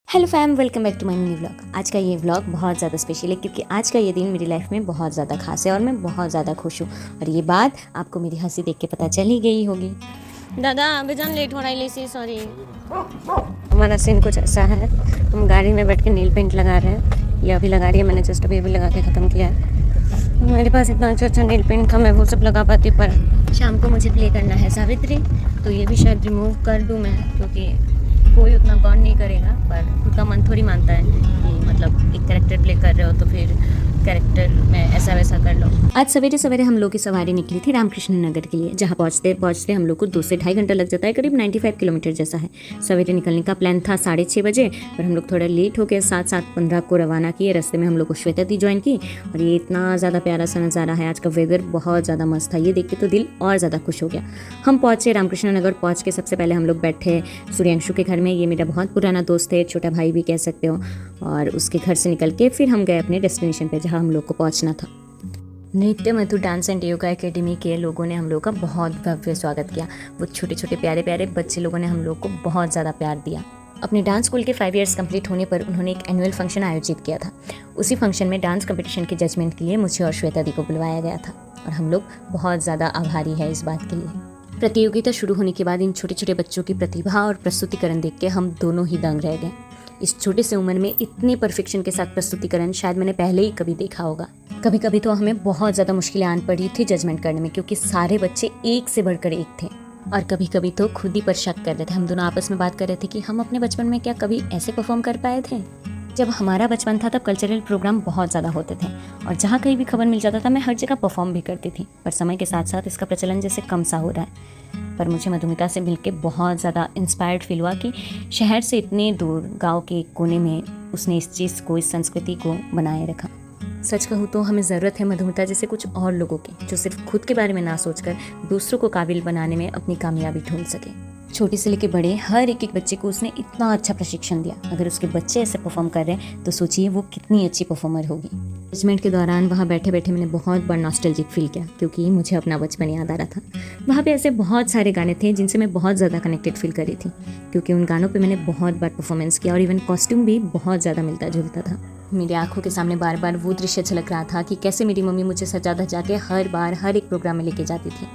Hello fam, welcome back to my mini vlog. आज का ये व्लॉग बहुत ज़्यादा स्पेशल है क्योंकि आज का ये दिन मेरी लाइफ में बहुत ज़्यादा खास है और मैं बहुत ज़्यादा खुश हूँ। और ये बात आपको मेरी हंसी देख के पता चल ही गई होगी। दादा बेजान लेट हो रहा है इसी सॉरी। हमारा सीन कुछ ऐसा है, हम गाड़ी में बैठ के नील पेंट लगा रहे हैं। ये अभी लगा रही है, मैंने जस्ट अभी लगा के ख़त्म किया है। मेरे पास इतना अच्छा नील पेंट था, मैं वो सब लगा पाती, पर शाम को मुझे प्ले करना है सावित्री, तो ये भी शायद रिमूव कर दूँ मैं, क्योंकि कोई उतना गौर नहीं करेगा। पर खुद का मन थोड़ी मानता है कि मतलब एक कैरेक्टर प्ले कर रहे हो तो फिर कैरेक्टर में ऐसा वैसा कर लो। आज सवेरे सवेरे हम लोग की सवारी निकली थी रामकृष्ण नगर के लिए, जहाँ पहुँचते पहुँचते हम लोग को 2 से ढाई घंटा लग जाता है, करीब 95 किलोमीटर जैसा है। सवेरे निकलने का प्लान था 6:30 बजे, पर हम लोग थोड़ा लेट हो गए। 7:15 को रवाना किए। रास्ते में हम लोग को श्वेता दी ज्वाइन की। और ये इतना ज़्यादा प्यारा सा नज़ारा है, आज का वेदर बहुत ज़्यादा मस्त था, ये देख के तो दिल और ज़्यादा खुश हो गया। हम पहुँचे रामकृष्ण नगर। पहुँच के सबसे पहले हम लोग बैठे सूर्यांशु के घर में। ये मेरा बहुत पुराना दोस्त है, छोटा भाई भी कह सकते हो। और उसके घर से निकल के फिर हम गए अपने डेस्टिनेशन पे, जहाँ हम लोग को पहुँचना था। नृत्य मधु डांस एंड योगा एकेडमी के लोगों ने हम लोग का बहुत भव्य स्वागत किया। वो छोटे छोटे प्यारे प्यारे बच्चे लोगों ने हम लोग को बहुत ज़्यादा प्यार दिया। अपने डांस स्कूल के 5 इयर्स कंप्लीट होने पर उन्होंने एक एनुअल फंक्शन आयोजित किया था। उसी फंक्शन में डांस कंपटीशन के जजमेंट के लिए मुझे और श्वेता दी को बुलवाया गया था, और हम लोग बहुत ज़्यादा आभारी है इस बात के लिए। प्रतियोगिता शुरू होने के बाद इन छोटे छोटे बच्चों की प्रतिभा और प्रस्तुतिकरण देख के हम दोनों ही दंग रह गए। इस छोटे से उम्र में इतने परफेक्शन के साथ प्रस्तुतिकरण शायद मैंने पहले ही कभी देखा होगा। कभी कभी तो हमें बहुत ज़्यादा मुश्किलें आन पड़ी थी जजमेंट करने में, क्योंकि सारे बच्चे एक से बढ़कर एक थे। और कभी कभी तो खुद ही पर शक कर रहे थे। हम दोनों आपस में बात कर रहे थे कि हम अपने बचपन में क्या कभी ऐसे परफॉर्म कर पाए थे। जब हमारा बचपन था तब कल्चरल प्रोग्राम बहुत ज़्यादा होते थे, और जहाँ कहीं भी खबर मिल जाता था मैं हर जगह परफॉर्म भी करती थी। पर समय के साथ साथ इसका प्रचलन जैसे कम सा हो रहा है। पर मुझे मधुमिता से मिलकर बहुत ज़्यादा इंस्पायर्ड फील हुआ कि शहर से इतने दूर गांव के एक कोने में उसने इस चीज़ को, इस संस्कृति को बनाए रखा। सच कहूँ तो हमें ज़रूरत है मधुमिता जैसे कुछ और लोगों की, जो सिर्फ खुद के बारे में ना सोचकर दूसरों को काबिल बनाने में अपनी कामयाबी ढूंढ सके। छोटे से लेके बड़े हर एक बच्चे को उसने इतना अच्छा प्रशिक्षण दिया। अगर उसके बच्चे ऐसे परफॉर्म कर रहे हैं तो सोचिए वो कितनी अच्छी परफॉर्मर होगी। जजमेंट के दौरान वहाँ बैठे बैठे मैंने बहुत बार नॉस्टैल्जिक फील किया, क्योंकि मुझे अपना बचपन याद आ रहा था। वहाँ पे ऐसे बहुत सारे गाने थे जिनसे मैं बहुत ज़्यादा कनेक्टेड फील कर रही थी, क्योंकि उन गानों पे मैंने बहुत बार परफॉर्मेंस किया, और इवन कॉस्ट्यूम भी बहुत ज़्यादा मिलता जुलता था। मेरी आंखों के सामने बार बार वो दृश्य झलक रहा था कि कैसे मेरी मम्मी मुझे सजा धजा के हर बार हर एक प्रोग्राम में लेके जाती थी।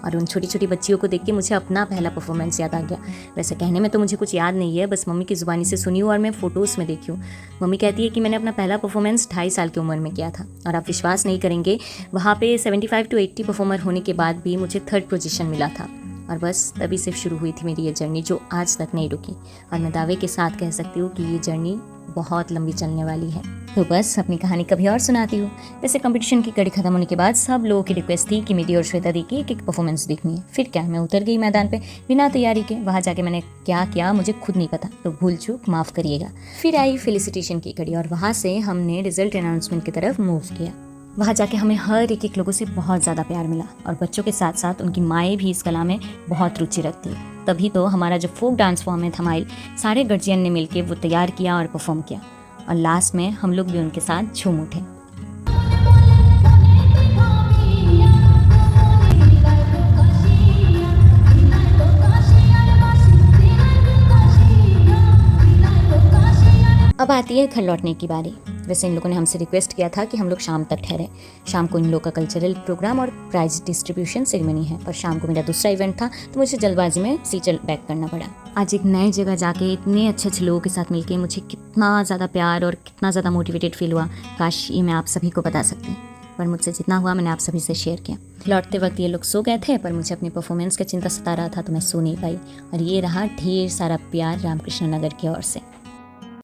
और उन छोटी छोटी बच्चियों को देख के मुझे अपना पहला परफॉर्मेंस याद आ गया। वैसे कहने में तो मुझे कुछ याद नहीं है, बस मम्मी की ज़ुबानी से सुनी हूँ और मैं फ़ोटोज़ में देखी हूँ। मम्मी कहती है कि मैंने अपना पहला परफॉर्मेंस 2.5 साल की उम्र में किया था, और आप विश्वास नहीं करेंगे, वहाँ पे 75 to 80 परफॉर्मर होने के बाद भी मुझे 3rd पोजीशन मिला था। और बस तभी से शुरू हुई थी मेरी ये जर्नी, जो आज तक नहीं रुकी। और मैं दावे के साथ कह सकती हूँ कि ये जर्नी बहुत लंबी चलने वाली है। तो बस अपनी कहानी कभी और सुनाती हूँ। वैसे कंपटीशन की कड़ी खत्म होने के बाद सब लोगों की रिक्वेस्ट थी कि मेरी और श्वेता दी की एक परफॉर्मेंस देखनी है। फिर क्या, मैं उतर गई मैदान पे बिना तैयारी के। वहाँ जाके मैंने क्या किया मुझे खुद नहीं पता, तो भूल चूक माफ़ करिएगा। फिर आई फेलिसिटेशन की कड़ी, और वहाँ से हमने रिजल्ट अनाउंसमेंट की तरफ मूव किया। वहाँ जाके हमें हर एक लोगों से बहुत ज़्यादा प्यार मिला, और बच्चों के साथ साथ उनकी माएँ भी इस कला में बहुत रुचि रखती हैं। तभी तो हमारा जो फोक डांस फॉर्म है धमाइल, सारे गर्जियन ने मिलकर वो तैयार किया और परफॉर्म किया, और लास्ट में हम लोग भी उनके साथ झूम उठे। अब आती है घर लौटने की बारी। वैसे इन लोगों ने हमसे रिक्वेस्ट किया था कि हम लोग शाम तक ठहरे। शाम को इन लोगों का कल्चरल प्रोग्राम और प्राइज डिस्ट्रीब्यूशन सेरेमनी है, और शाम को मेरा दूसरा इवेंट था, तो मुझे जल्दबाजी में सीचल बैक करना पड़ा। आज एक नई जगह जाके इतने अच्छे अच्छे लोगों के साथ मिलके मुझे कितना ज़्यादा प्यार और कितना ज़्यादा मोटिवेटेड फील हुआ, काश ये मैं आप सभी को बता सकती। पर मुझसे जितना हुआ मैंने आप सभी से शेयर किया। लौटते वक्त ये लोग सो गए थे, पर मुझे अपनी परफॉर्मेंस का चिंता सता रहा था, तो मैं सो नहीं पाई। और ये रहा ढेर सारा प्यार रामकृष्ण नगर की ओर से।